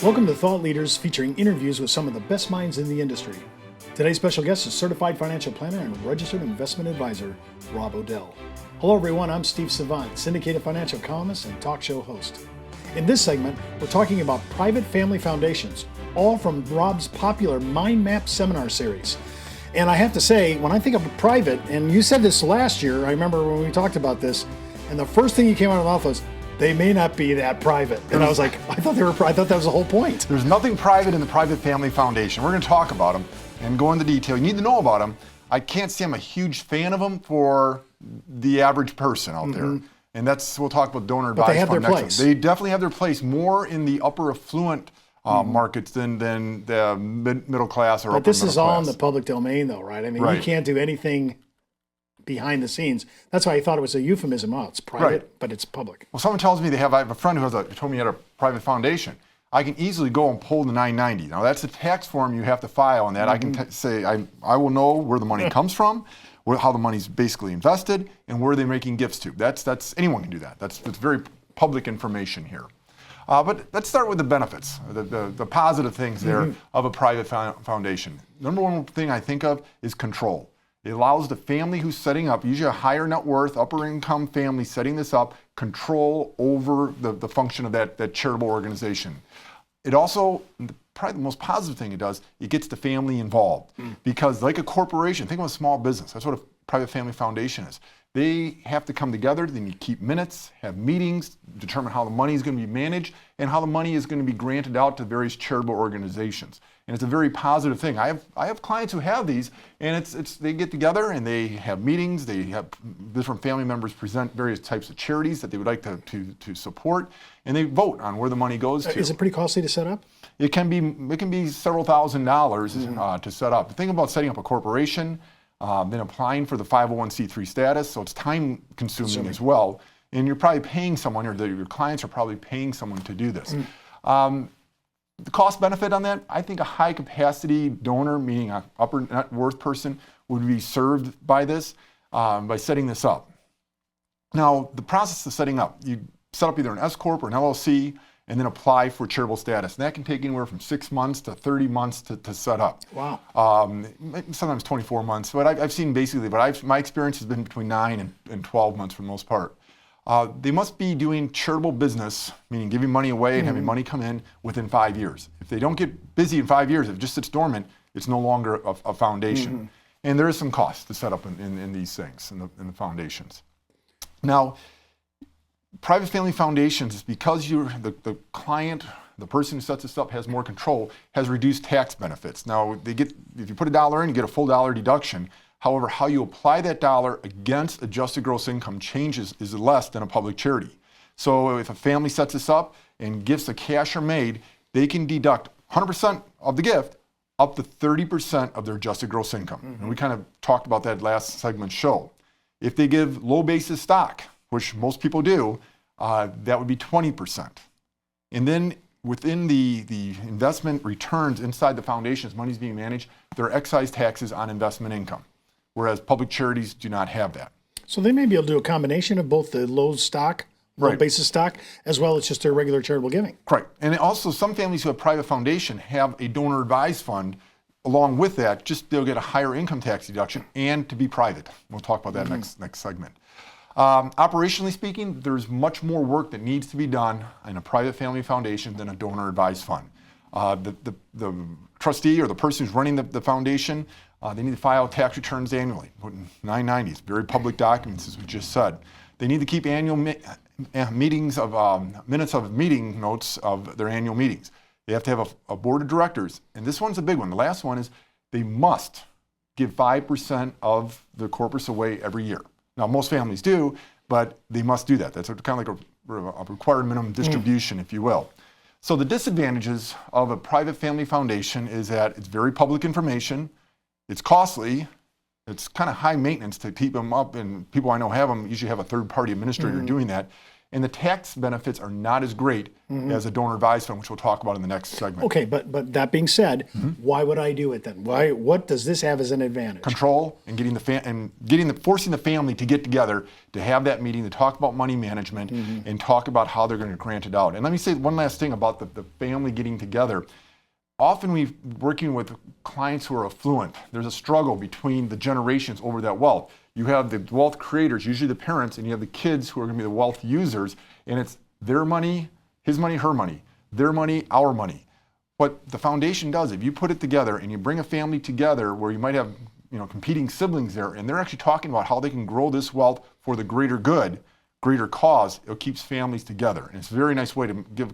Welcome to Thought Leaders, featuring interviews with some of the best minds in the industry. Today's special guest is certified financial planner and registered investment advisor, Rob Odell. Hello everyone, I'm Steve Savant, syndicated financial columnist and talk show host. In this segment, we're talking about private family foundations, all from Rob's popular Mind Map seminar series. And I have to say, when I think of a private, and you said this last year, I remember when we talked about this, and the first thing you came out of the mouth was, they may not be that private. And I was like, I thought that was the whole point. There's nothing private in the Private Family Foundation. We're going to talk about them and go into detail. You need to know about them. I can't say I'm a huge fan of them for the average person out there. And we'll talk about donor advised. But they have their place. They definitely have their place more in the upper affluent markets than the middle class or upper middle class. But this is all in the public domain though, right? I mean, you can't do anything behind the scenes. That's why I thought it was a euphemism. Oh, it's private, but it's public. Well, someone tells me I have a friend who told me he had a private foundation. I can easily go and pull the 990. Now that's a tax form you have to file on that. I can say I will know where the money comes from, how the money's basically invested, and where they're making gifts to. That's anyone can do that. That's very public information here. But let's start with the benefits, the positive things there of a private foundation. Number one thing I think of is control. It allows the family who's setting up, usually a higher net worth, upper income family setting this up, control over the function of that charitable organization. It also, probably the most positive thing it does, it gets the family involved. Because like a corporation, think of a small business. That's what a private family foundation is. They have to come together, they need to keep minutes, have meetings, determine how the money is going to be managed, and how the money is going to be granted out to various charitable organizations. And it's a very positive thing. I have clients who have these, and they get together and they have meetings. They have different family members present various types of charities that they would like to support, and they vote on where the money goes to. Is it pretty costly to set up? It can be several $1,000s to set up. Think about setting up a corporation, then applying for the 501c3 status, so it's time consuming as well. And you're probably paying someone, or your clients are probably paying someone to do this. The cost benefit on that, I think a high capacity donor, meaning an upper net worth person, would be served by this, by setting this up. Now, the process of setting up, you set up either an S Corp or an LLC, and then apply for charitable status. And that can take anywhere from 6 months to 30 months to set up. Wow. Sometimes 24 months, but I've seen basically, my experience has been between 9 and 12 months for the most part. They must be doing charitable business, meaning giving money away and having money come in within 5 years. If they don't get busy in 5 years, if it just sits dormant, it's no longer a foundation. And there is some cost to set up in these things, in the foundations. Now, private family foundations is because the client, the person who sets this up has more control, has reduced tax benefits. Now, if you put $1 in, you get a full dollar deduction. However, how you apply that dollar against adjusted gross income changes is less than a public charity. So if a family sets this up and gifts of cash are made, they can deduct 100% of the gift up to 30% of their adjusted gross income. And we kind of talked about that last segment show. If they give low basis stock, which most people do, that would be 20%. And then within the investment returns inside the foundations, money's being managed, there are excise taxes on investment income, whereas public charities do not have that. So they may be able to do a combination of both the low basis stock, as well as just their regular charitable giving. Right. And also some families who have private foundation have a donor advised fund. Along with that, they'll get a higher income tax deduction and to be private. We'll talk about that next segment. Operationally speaking, there's much more work that needs to be done in a private family foundation than a donor advised fund. The trustee or the person who's running the foundation, they need to file tax returns annually, 990s, very public documents, as we just said. They need to keep annual minutes of meeting notes of their annual meetings. They have to have a board of directors, and this one's a big one. The last one is they must give 5% of the corpus away every year. Now, most families do, but they must do that. That's kind of like a required minimum distribution, if you will. So the disadvantages of a private family foundation is that it's very public information, it's costly, it's kind of high maintenance to keep them up, and people I know have them usually have a third-party administrator doing that. and the tax benefits are not as great as a donor advised fund, which we'll talk about in the next segment. Okay, but that being said, why would I do it then? What does this have as an advantage? Control and forcing the family to get together to have that meeting to talk about money management and talk about how they're going to grant it out. And let me say one last thing about the family getting together. Often we're working with clients who are affluent. There's a struggle between the generations over that wealth. You have the wealth creators, usually the parents, and you have the kids who are going to be the wealth users, and it's their money, his money, her money, their money, our money. What the foundation does, if you put it together and you bring a family together where you might have competing siblings there, and they're actually talking about how they can grow this wealth for the greater good, greater cause, it keeps families together. And it's a very nice way to give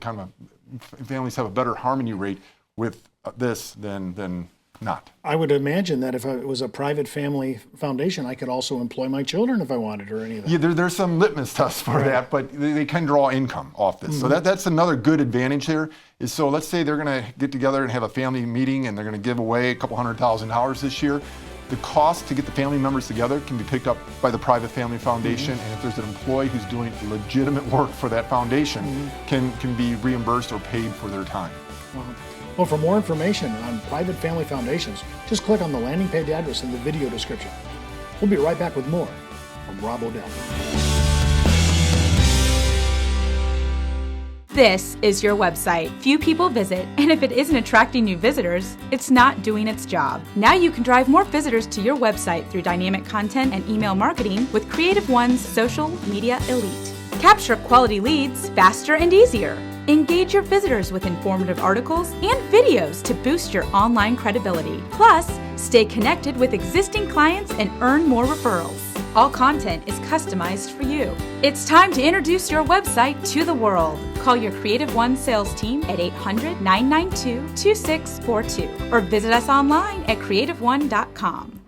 families have a better harmony rate with this than not. I would imagine that if it was a private family foundation, I could also employ my children if I wanted or any of that. Yeah, there's some litmus tests for that, but they can draw income off this. So that's another good advantage there. So let's say they're going to get together and have a family meeting and they're going to give away a couple $100,000 this year. The cost to get the family members together can be picked up by the private family foundation, and if there's an employee who's doing legitimate work for that foundation, can be reimbursed or paid for their time. Well, for more information on private family foundations, just click on the landing page address in the video description. We'll be right back with more from Rob O'Dell. This is your website. Few people visit, and if it isn't attracting new visitors, it's not doing its job. Now you can drive more visitors to your website through dynamic content and email marketing with CreativeOne's Social Media Elite. Capture quality leads faster and easier. Engage your visitors with informative articles and videos to boost your online credibility. Plus, stay connected with existing clients and earn more referrals. All content is customized for you. It's time to introduce your website to the world. Call your CreativeOne sales team at 800-992-2642 or visit us online at creativeone.com.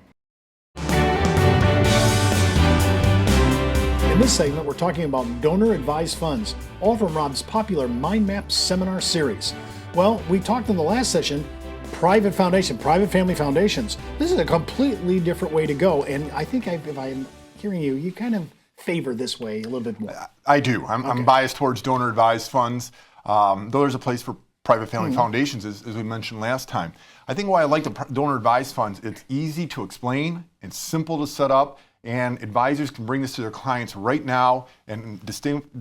In this segment, we're talking about donor-advised funds, all from Rob's popular Mind Map seminar series. Well, we talked in the last session, private family foundations. This is a completely different way to go, and I think if I'm hearing you, you kind of favor this way a little bit more. I do. I'm biased towards donor-advised funds, though there's a place for private family foundations, as we mentioned last time. I think why I like the donor-advised funds, it's easy to explain, it's simple to set up, and advisors can bring this to their clients right now and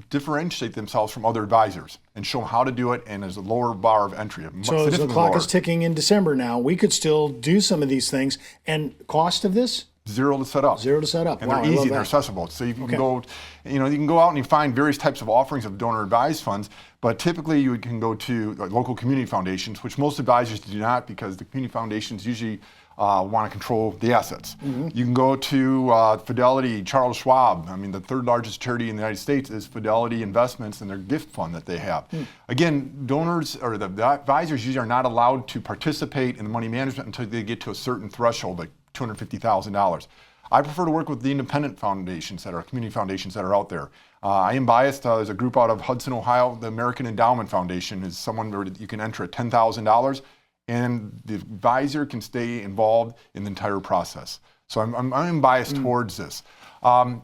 differentiate themselves from other advisors and show them how to do it, and there's a lower bar of entry. So as the clock is ticking in December now, we could still do some of these things. And cost of this? Zero to set up. Zero to set up. And they're easy and they're accessible. So you can go, you can go out and you find various types of offerings of donor advised funds, but typically you can go to local community foundations, which most advisors do not, because the community foundations usually want to control the assets. You can go to Fidelity, Charles Schwab. I mean, the third largest charity in the United States is Fidelity Investments and their gift fund that they have. Again, donors or the advisors usually are not allowed to participate in the money management until they get to a certain threshold, like $250,000. I prefer to work with the independent foundations community foundations that are out there. I am biased. There's a group out of Hudson, Ohio. The American Endowment Foundation is someone where you can enter at $10,000. And the advisor can stay involved in the entire process. So I'm biased towards this.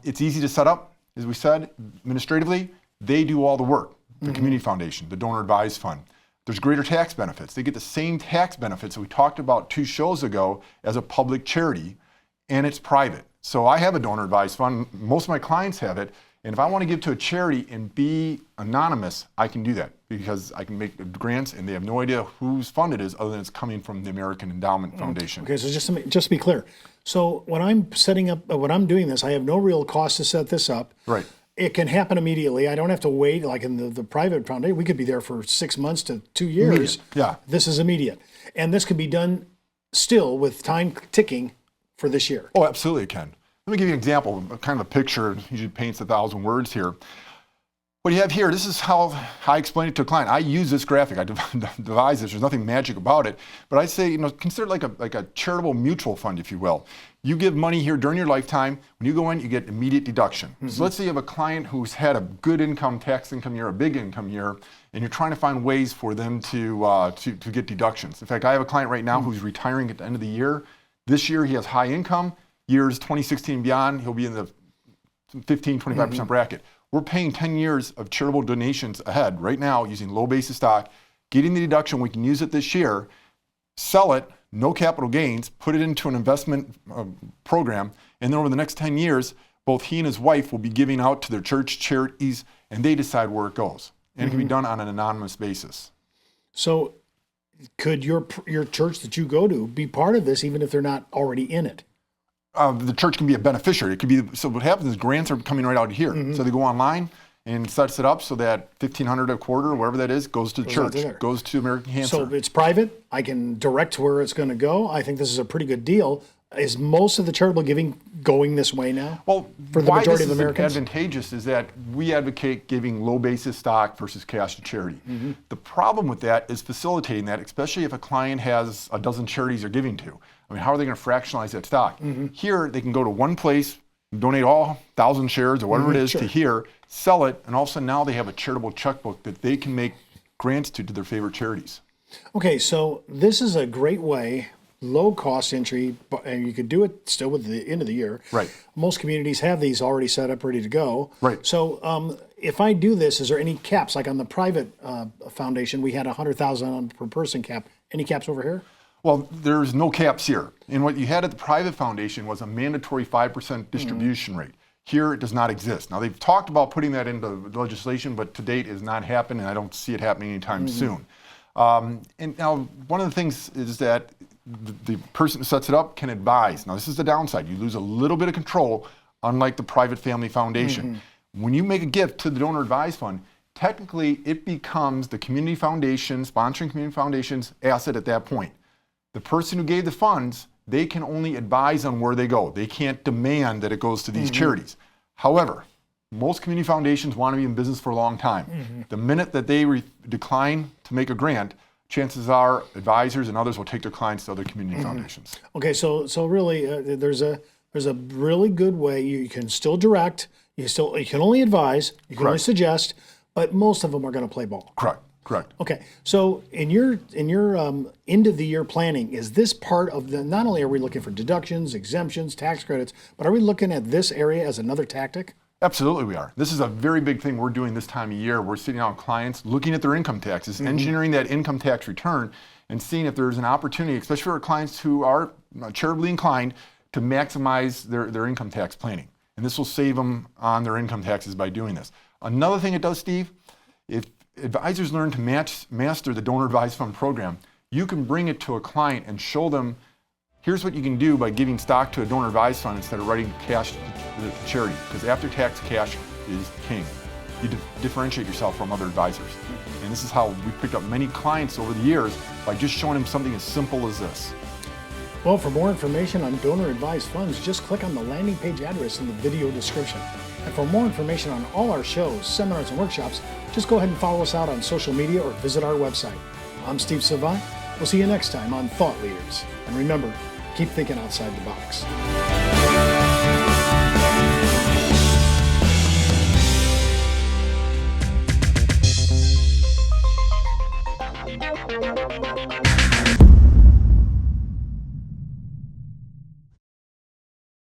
It's easy to set up, as we said, administratively. They do all the work, the community foundation, the donor advised fund. There's greater tax benefits. They get the same tax benefits that we talked about 2 shows ago as a public charity, and it's private. So I have a donor advised fund. Most of my clients have it. And if I want to give to a charity and be anonymous, I can do that because I can make grants and they have no idea whose fund it is other than it's coming from the American Endowment Foundation. Okay, so just to be clear. So when I'm setting up, when I'm doing this, I have no real cost to set this up. Right. It can happen immediately. I don't have to wait like in the private foundation. We could be there for 6 months to 2 years. Immediate. Yeah. This is immediate. And this can be done still with time ticking for this year. Oh, absolutely it can. Let me give you an example, kind of a picture, usually paints 1,000 words here. What you have here, this is how I explain it to a client. I use this graphic, I devise this, there's nothing magic about it, but I say, consider it like a charitable mutual fund, if you will. You give money here during your lifetime. When you go in, you get immediate deduction. So let's say you have a client who's had a good tax income year, a big income year, and you're trying to find ways for them to get deductions. In fact, I have a client right now who's retiring at the end of the year. This year he has high income. Years 2016 and beyond, he'll be in the 15, 25% bracket. We're paying 10 years of charitable donations ahead right now using low basis stock, getting the deduction. We can use it this year, sell it, no capital gains, put it into an investment program, and then over the next 10 years, both he and his wife will be giving out to their church charities, and they decide where it goes. And it can be done on an anonymous basis. So could your church that you go to be part of this even if they're not already in it? The church can be a beneficiary. It could be, so what happens is grants are coming right out here. So they go online and sets it up so that $1,500 a quarter, whatever that is, goes to the church, goes to American Cancer. So it's private. I can direct where it's going to go. I think this is a pretty good deal. Is most of the charitable giving going this way now? Well, for the majority of why Americans? this is advantageous is that we advocate giving low basis stock versus cash to charity. The problem with that is facilitating that, especially if a client has a dozen charities they're giving to. I mean, how are they going to fractionalize that stock? Here, they can go to one place, donate all 1,000 shares or whatever it is to here, sell it, and all of a sudden now they have a charitable checkbook that they can make grants to their favorite charities. Okay, so this is a great way, low cost entry, and you could do it still with the end of the year. Right. Most communities have these already set up, ready to go. Right. So if I do this, is there any caps? Like on the private foundation, we had $100,000 per person cap. Any caps over here? Well, there's no caps here. And what you had at the private foundation was a mandatory 5% distribution rate. Here, it does not exist. Now, they've talked about putting that into legislation, but to date, it has not happened, and I don't see it happening anytime soon. And now, one of the things is that the person who sets it up can advise. Now, this is the downside. You lose a little bit of control, unlike the private family foundation. When you make a gift to the donor advised fund, technically, it becomes the community foundation, sponsoring community foundation's asset at that point. The person who gave the funds, they can only advise on where they go. They can't demand that it goes to these charities. However, most community foundations want to be in business for a long time. The minute that they decline to make a grant, chances are advisors and others will take their clients to other community foundations. Okay, so really, there's a really good way. You can still direct. You can only advise. You can only suggest, but most of them are going to play ball. Correct. Okay, so in your end of the year planning, is this part of the? Not only are we looking for deductions, exemptions, tax credits, but are we looking at this area as another tactic? Absolutely we are. This is a very big thing we're doing this time of year. We're sitting down with clients, looking at their income taxes, engineering that income tax return, and seeing if there's an opportunity, especially for our clients who are charitably inclined, to maximize their income tax planning. And this will save them on their income taxes by doing this. Another thing it does, Steve, if advisors learn to master the donor advised fund program, you can bring it to a client and show them, here's what you can do by giving stock to a donor advised fund instead of writing cash to the charity, because after tax cash is king. You differentiate yourself from other advisors. And this is how we picked up many clients over the years, by just showing them something as simple as this. Well, for more information on donor advised funds, just click on the landing page address in the video description. And for more information on all our shows, seminars, and workshops, just go ahead and follow us out on social media or visit our website. I'm Steve Ssavant. We'll see you next time on Thought Leaders. And remember, keep thinking outside the box.